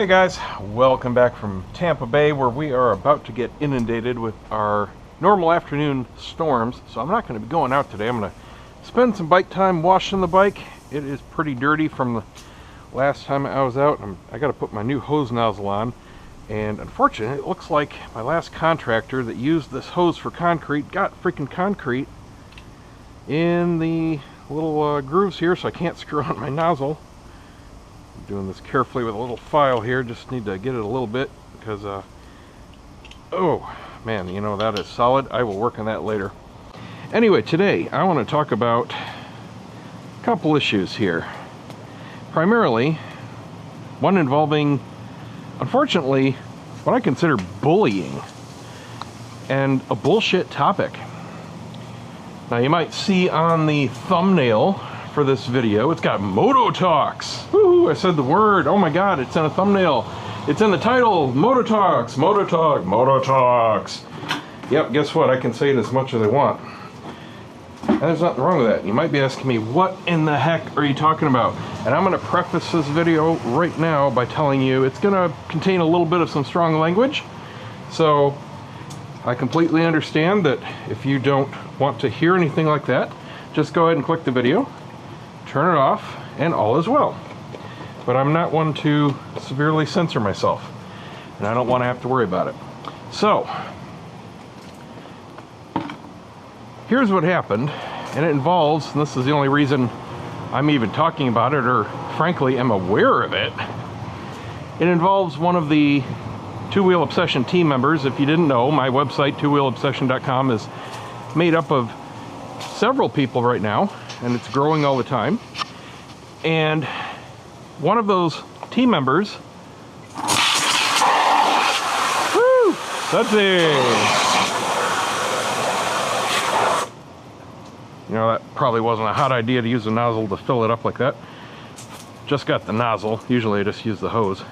Hey guys, welcome back from Tampa Bay, where we are about to get inundated with our normal afternoon storms. So I'm not going to be going out today. I'm going to spend some bike time washing the bike. It is pretty dirty from the last time I was out. I got to put my new hose nozzle on, and unfortunately it looks like my last contractor that used this hose for concrete got freaking concrete in the little grooves here, so I can't screw on my nozzle. Doing this carefully with a little file here, just need to get it a little bit because oh man, you know, that is solid. I will work on that later. Anyway, today I want to talk about a couple issues here, primarily one involving, unfortunately, what I consider bullying and a bullshit topic. Now you might see on the thumbnail for this video, it's got Mototalks. Woo, I said the word. Oh my god, it's in a thumbnail. It's in the title. Mototalks, Mototalks. Yep, guess what? I can say it as much as I want. And there's nothing wrong with that. You might be asking me, what in the heck are you talking about? And I'm going to preface this video right now by telling you it's going to contain a little bit of some strong language. So I completely understand that if you don't want to hear anything like that, just go ahead and click the video, turn it off, and all is well. But I'm not one to severely censor myself, and I don't want to have to worry about it. So here's what happened, and it involves, and this is the only reason I'm even talking about it, or frankly am aware of it. It involves one of the TwoWheelObsession team members. If you didn't know, my website TwoWheelObsession.com is made up of several people right now, and it's growing all the time. And one of those team members, woo, that's it. You know, that probably wasn't a hot idea to use a nozzle to fill it up like that. Just got the nozzle. Usually I just use the hose.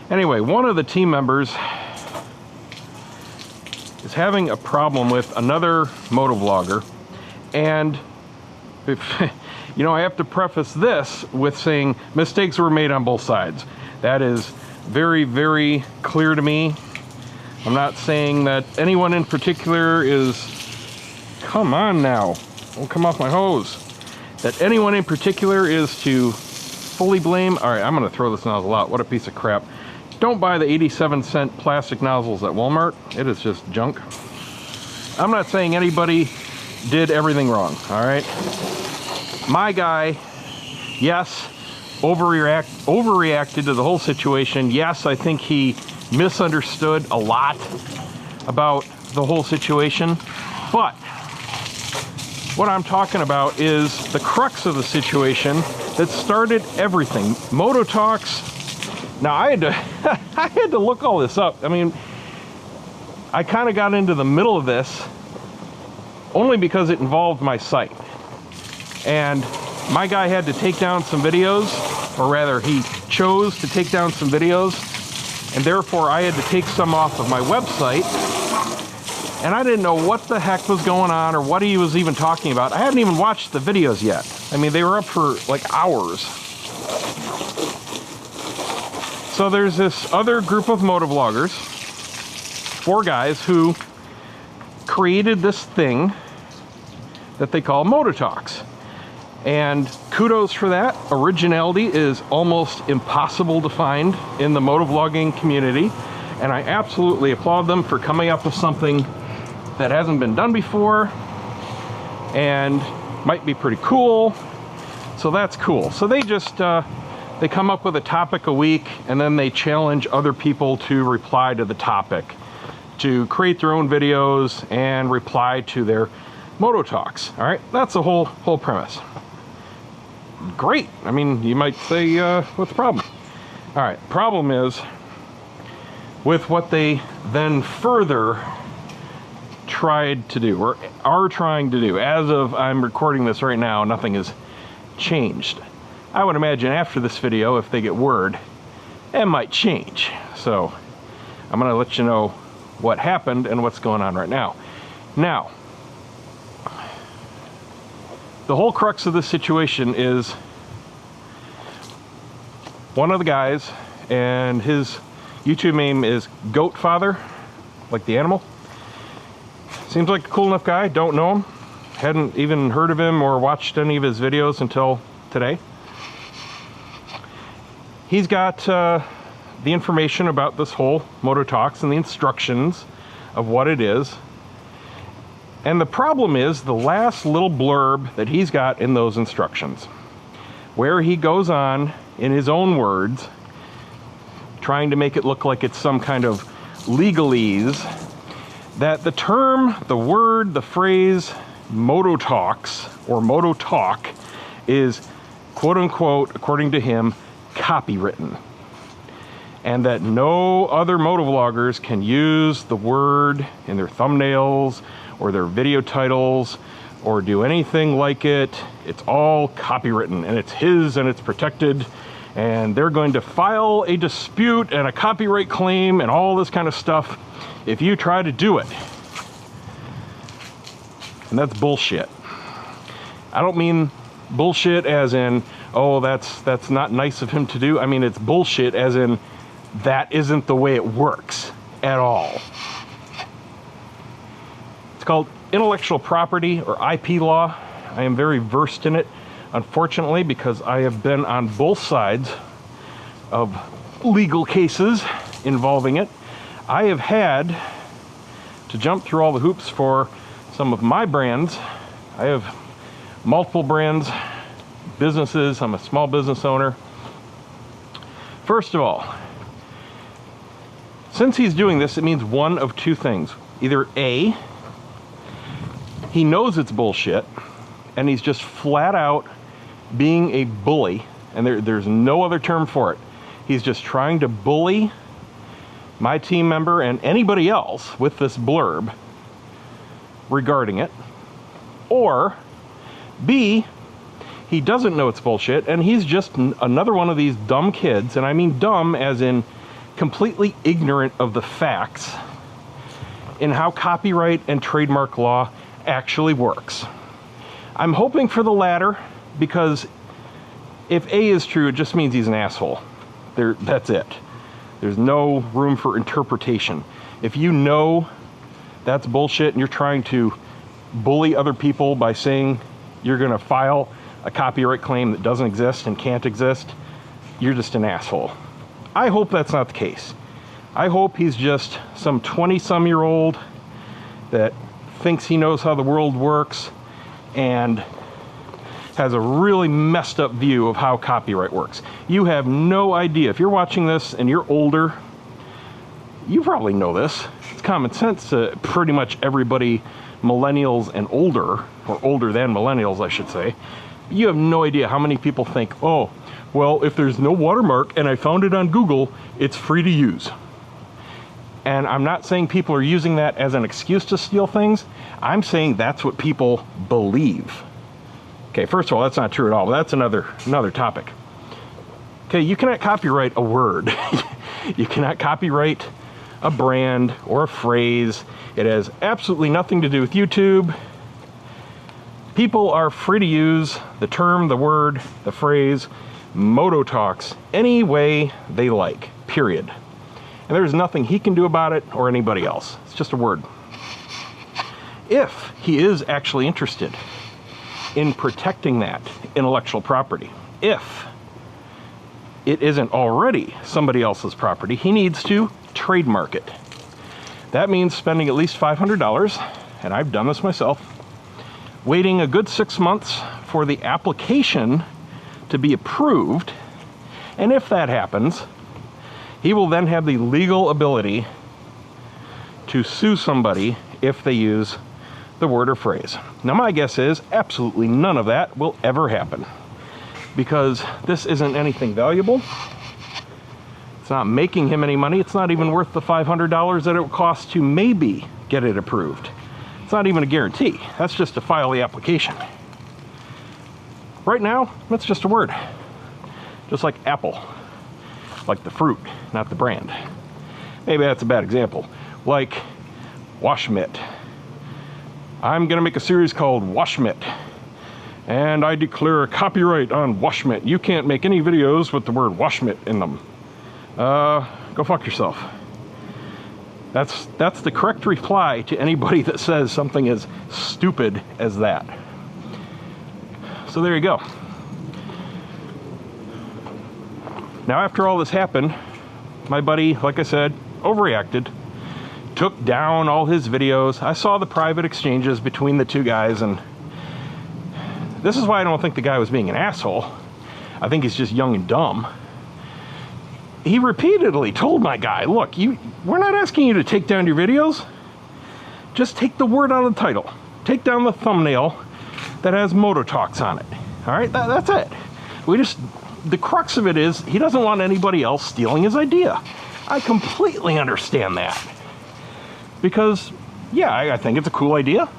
Anyway, one of the team members is having a problem with another motovlogger, and you know, I have to preface this with saying mistakes were made on both sides. That is very, very clear to me. I'm not saying that anyone in particular is, come on now, don't come off my hose, that anyone in particular is to fully blame. All right, I'm gonna throw this nozzle out. What a piece of crap. Don't buy the 87-cent plastic nozzles at Walmart. It is just junk. I'm not saying anybody did everything wrong, all right? My guy, yes, overreacted to the whole situation. Yes, I think he misunderstood a lot about the whole situation. But what I'm talking about is the crux of the situation that started everything. Mototalks. Now I had to look all this up. I mean, I kind of got into the middle of this only because it involved my site. And my guy had to take down some videos, or rather he chose to take down some videos, and therefore I had to take some off of my website. And I didn't know what the heck was going on or what he was even talking about. I hadn't even watched the videos yet. I mean, they were up for like hours. So there's this other group of motovloggers, 4 guys, who created this thing that they call Mototalks. And kudos for that. Originality is almost impossible to find in the motovlogging community, and I absolutely applaud them for coming up with something that hasn't been done before and might be pretty cool. So that's cool. So they just they come up with a topic a week, and then they challenge other people to reply to the topic, to create their own videos and reply to their Mototalks. All right, that's the whole premise. Great. I mean, you might say, what's the problem? All right, problem is with what they then further tried to do, or are trying to do. As of I'm recording this right now, nothing has changed. I would imagine after this video, if they get word, it might change. So I'm going to let you know what happened and what's going on right now. Now, the whole crux of this situation is one of the guys and his YouTube name is Goat Father, like the animal. Seems like a cool enough guy. Don't know him. Hadn't even heard of him or watched any of his videos until today. He's got the information about this whole Mototalks and the instructions of what it is. And the problem is the last little blurb that he's got in those instructions, where he goes on in his own words, trying to make it look like it's some kind of legalese, that the term, the word, the phrase Mototalks or Mototalk is quote unquote, according to him, copywritten. And that no other motovloggers can use the word in their thumbnails or their video titles or do anything like it. It's all copywritten, and it's his, and it's protected, and they're going to file a dispute and a copyright claim and all this kind of stuff if you try to do it. And that's bullshit. I don't mean bullshit as in, oh, that's not nice of him to do. I mean, it's bullshit as in that isn't the way it works at all. It's called intellectual property or IP law. I am very versed in it, unfortunately, because I have been on both sides of legal cases involving it. I have had to jump through all the hoops for some of my brands. I have multiple brands, businesses. I'm a small business owner. First of all, since he's doing this, it means one of two things. Either A, he knows it's bullshit, and he's just flat out being a bully, and there's no other term for it. He's just trying to bully my team member and anybody else with this blurb regarding it. Or B, he doesn't know it's bullshit, and he's just another one of these dumb kids, and I mean dumb as in completely ignorant of the facts in how copyright and trademark law actually works. I'm hoping for the latter, because if A is true, it just means he's an asshole. That's it. There's no room for interpretation. If you know that's bullshit and you're trying to bully other people by saying you're going to file a copyright claim that doesn't exist and can't exist, you're just an asshole. I hope that's not the case. I hope he's just some 20-some-year-old that thinks he knows how the world works and has a really messed up view of how copyright works. You have no idea. If you're watching this and you're older, you probably know this. It's common sense to pretty much everybody, millennials and older, or older than millennials, I should say. You have no idea how many people think, oh, well, if there's no watermark and I found it on Google, it's free to use. And I'm not saying people are using that as an excuse to steal things. I'm saying that's what people believe. Okay, first of all, that's not true at all, but that's another topic. Okay, you cannot copyright a word. You cannot copyright a brand or a phrase. It has absolutely nothing to do with YouTube. People are free to use the term, the word, the phrase, Mototalks, any way they like, period. And there's nothing he can do about it or anybody else. It's just a word. If he is actually interested in protecting that intellectual property, if it isn't already somebody else's property, he needs to trademark it. That means spending at least $500, and I've done this myself, waiting a good 6 months for the application to be approved, and if that happens, he will then have the legal ability to sue somebody if they use the word or phrase. Now my guess is absolutely none of that will ever happen, because this isn't anything valuable. It's not making him any money. It's not even worth the $500 that it would cost to maybe get it approved. It's not even a guarantee. That's just to file the application. Right now, that's just a word. Just like apple. Like the fruit, not the brand. Maybe that's a bad example. Like wash mitt. I'm gonna make a series called Wash Mitt, and I declare a copyright on wash mitt. You can't make any videos with the word wash mitt in them. go fuck yourself. That's the correct reply to anybody that says something as stupid as that. So there you go. Now after all this happened, my buddy, like I said, overreacted, took down all his videos. I saw the private exchanges between the two guys, and this is why I don't think the guy was being an asshole. I think he's just young and dumb. He repeatedly told my guy, look, we're not asking you to take down your videos. Just take the word out of the title. Take down the thumbnail that has Mototalks on it. All right, that's it. The crux of it is he doesn't want anybody else stealing his idea. I completely understand that. Because, yeah, I think it's a cool idea.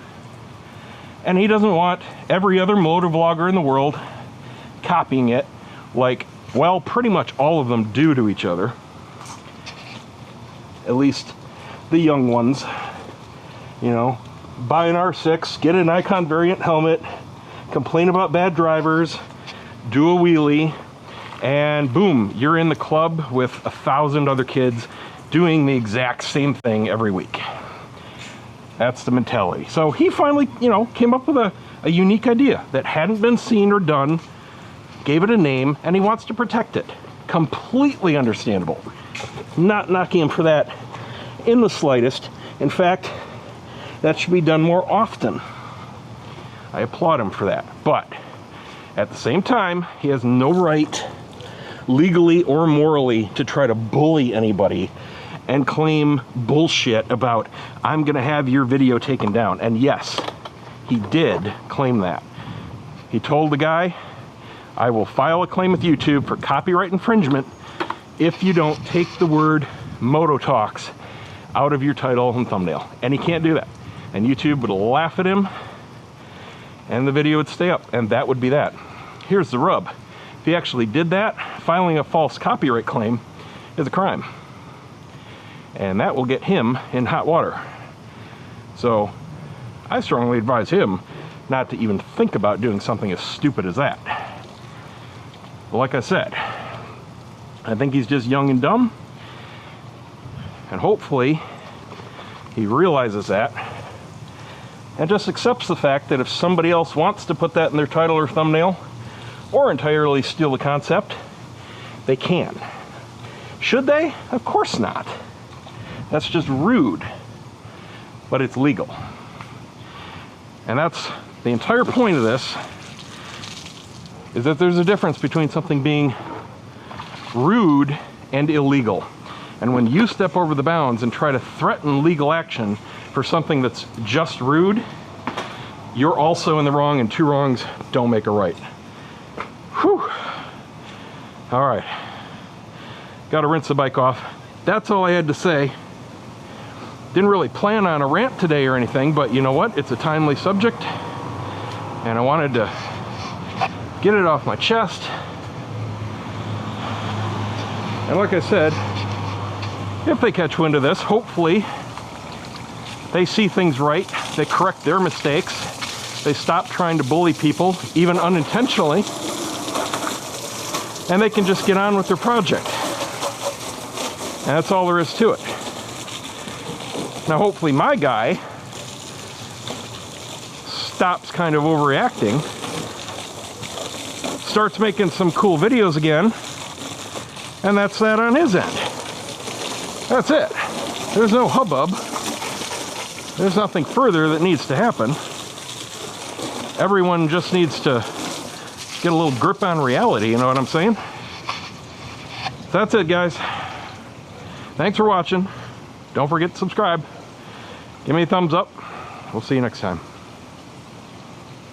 And he doesn't want every other motovlogger in the world copying it like, well, pretty much all of them do to each other. At least the young ones. You know, buy an R6, get an Icon variant helmet, complain about bad drivers, do a wheelie, and boom, you're in the club with 1,000 other kids doing the exact same thing every week. That's the mentality. So he finally, you know, came up with a unique idea that hadn't been seen or done, gave it a name, and he wants to protect it. Completely understandable. Not knocking him for that in the slightest. In fact, that should be done more often. I applaud him for that. But at the same time, he has no right, legally or morally, to try to bully anybody and claim bullshit about, I'm gonna have your video taken down. And yes, he did claim that. He told the guy, I will file a claim with YouTube for copyright infringement if you don't take the word Mototalks out of your title and thumbnail. And he can't do that. And YouTube would laugh at him and the video would stay up, and that would be that. Here's the rub. If he actually did that, filing a false copyright claim is a crime. And that will get him in hot water. So I strongly advise him not to even think about doing something as stupid as that. But like I said, I think he's just young and dumb. And hopefully he realizes that and just accepts the fact that if somebody else wants to put that in their title or thumbnail, or entirely steal the concept, they can. Should they? Of course not. That's just rude. But it's legal. And that's the entire point of this, is that there's a difference between something being rude and illegal. And when you step over the bounds and try to threaten legal action for something that's just rude, you're also in the wrong, and two wrongs don't make a right. Whew. All right. Got to rinse the bike off. That's all I had to say. Didn't really plan on a rant today or anything, but you know what? It's a timely subject, and I wanted to get it off my chest. And like I said, if they catch wind of this, hopefully they see things right, they correct their mistakes, they stop trying to bully people, even unintentionally, and they can just get on with their project. And that's all there is to it. Now hopefully my guy stops kind of overreacting, starts making some cool videos again, and that's that on his end. That's it. There's no hubbub. There's nothing further that needs to happen. Everyone just needs to get a little grip on reality, you know what I'm saying? That's it, guys. Thanks for watching. Don't forget to subscribe. Give me a thumbs up. We'll see you next time.